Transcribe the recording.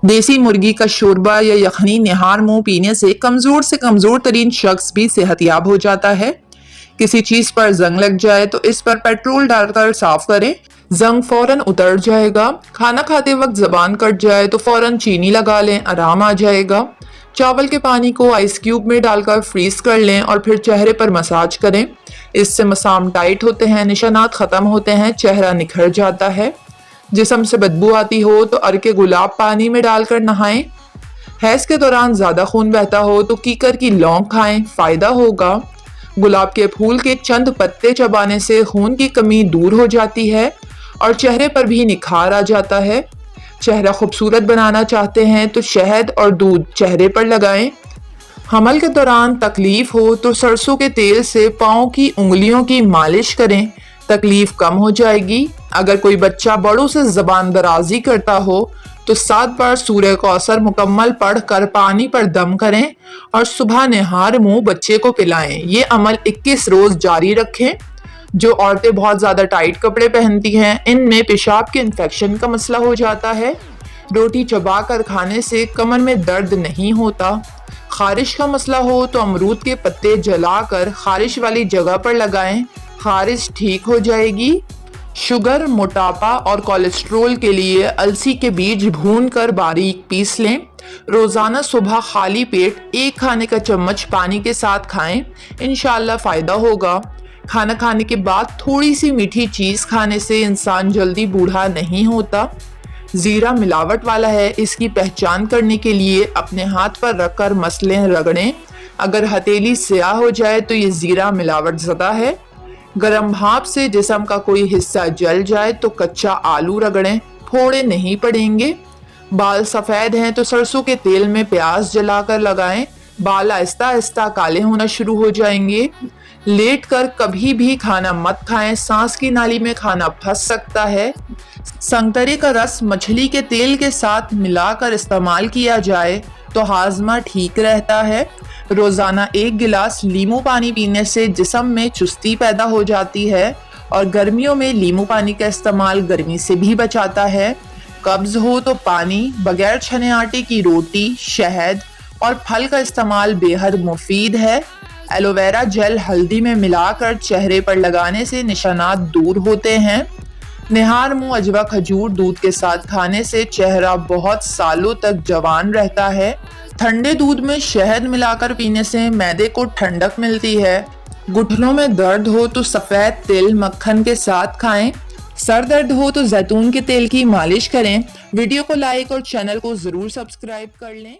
देसी मुर्गी का शोरबा या यखनी निहार मुंह पीने से कमजोर तरीन शख्स भी सेहतयाब हो जाता है। किसी चीज पर जंग लग जाए तो इस पर पेट्रोल डालकर साफ करें, जंग फौरन उतर जाएगा। खाना खाते वक्त जबान कट जाए तो फौरन चीनी लगा लें, आराम आ जाएगा। चावल के पानी को आइस क्यूब में डालकर फ्रीज कर लें और फिर चेहरे पर मसाज करें। इससे मसाम टाइट होते हैं, निशानात खत्म होते हैं, चेहरा निखर जाता है। जिस्म से बदबू आती हो तो अर्के गुलाब पानी में डालकर नहाएं। हैज के दौरान ज्यादा खून बहता हो तो कीकर की लौंग खाएं, फायदा होगा। गुलाब के फूल के चंद पत्ते चबाने से खून की कमी दूर हो जाती है और चेहरे पर भी निखार आ जाता है। चेहरा खूबसूरत बनाना चाहते हैं तो शहद और दूध चेहरे पर लगाएं। हमल के दौरान तकलीफ हो तो सरसों के तेल से पाँव की उंगलियों की मालिश करें, तकलीफ कम हो जाएगी। अगर कोई बच्चा बड़ों से जबान दराजी करता हो तो 7 बार सूर्य कौसर मुकम्मल पढ़कर पानी पर दम करें और सुबह निहार मुंह बच्चे को पिलाएं। ये अमल 21 रोज जारी रखें। जो औरतें बहुत ज्यादा टाइट कपड़े पहनती हैं, इनमें पेशाब के इन्फेक्शन का मसला हो जाता है। रोटी चबा कर खाने से कमर में दर्द नहीं होता। खारिश का मसला हो तो अमरूद के पत्ते जलाकर खारिश वाली जगह पर लगाएं, खारिश ठीक हो जाएगी। शुगर, मोटापा और कोलेस्ट्रोल के लिए अलसी के बीज भूनकर बारीक पीस लें। रोजाना सुबह खाली पेट 1 खाने का चम्मच पानी के साथ खाएं, इंशाल्लाह फायदा होगा। खाना खाने के बाद थोड़ी सी मीठी चीज खाने से इंसान जल्दी बूढ़ा नहीं होता। जीरा मिलावट वाला है, इसकी पहचान करने के लिए अपने हाथ पर रखकर मसलें रगड़ें। अगर हथेली स्याह हो जाए तो ये जीरा मिलावट ज़दा है। गर्म भाप से जिस्म का कोई हिस्सा जल जाए तो कच्चा आलू रगड़ें, फोड़े नहीं पड़ेंगे। बाल सफ़ेद हैं तो सरसों के तेल में प्याज जलाकर लगाएं, बाल आहिस्ता आहिस्ता काले होना शुरू हो जाएंगे। लेट कर कभी भी खाना मत खाएं, सांस की नाली में खाना फंस सकता है। संतरे का रस मछली के तेल के साथ मिलाकर इस्तेमाल किया जाए तो हाजमा ठीक रहता है। रोजाना 1 गिलास लीमू पानी पीने से जिस्म में चुस्ती पैदा हो जाती है और गर्मियों में लीमू पानी का इस्तेमाल गर्मी से भी बचाता है। कब्ज हो तो पानी, बगैर छने आटे की रोटी, शहद और फल का इस्तेमाल बेहद मुफीद है। एलोवेरा जेल हल्दी में मिलाकर चेहरे पर लगाने से निशानात दूर होते हैं। निहार मुंह अजवा खजूर दूध के साथ खाने से चेहरा बहुत सालों तक जवान रहता है। ठंडे दूध में शहद मिलाकर पीने से मैदे को ठंडक मिलती है। घुटनों में दर्द हो तो सफ़ेद तिल मक्खन के साथ खाएं। सर दर्द हो तो जैतून के तेल की मालिश करें। वीडियो को लाइक और चैनल को ज़रूर सब्सक्राइब कर लें।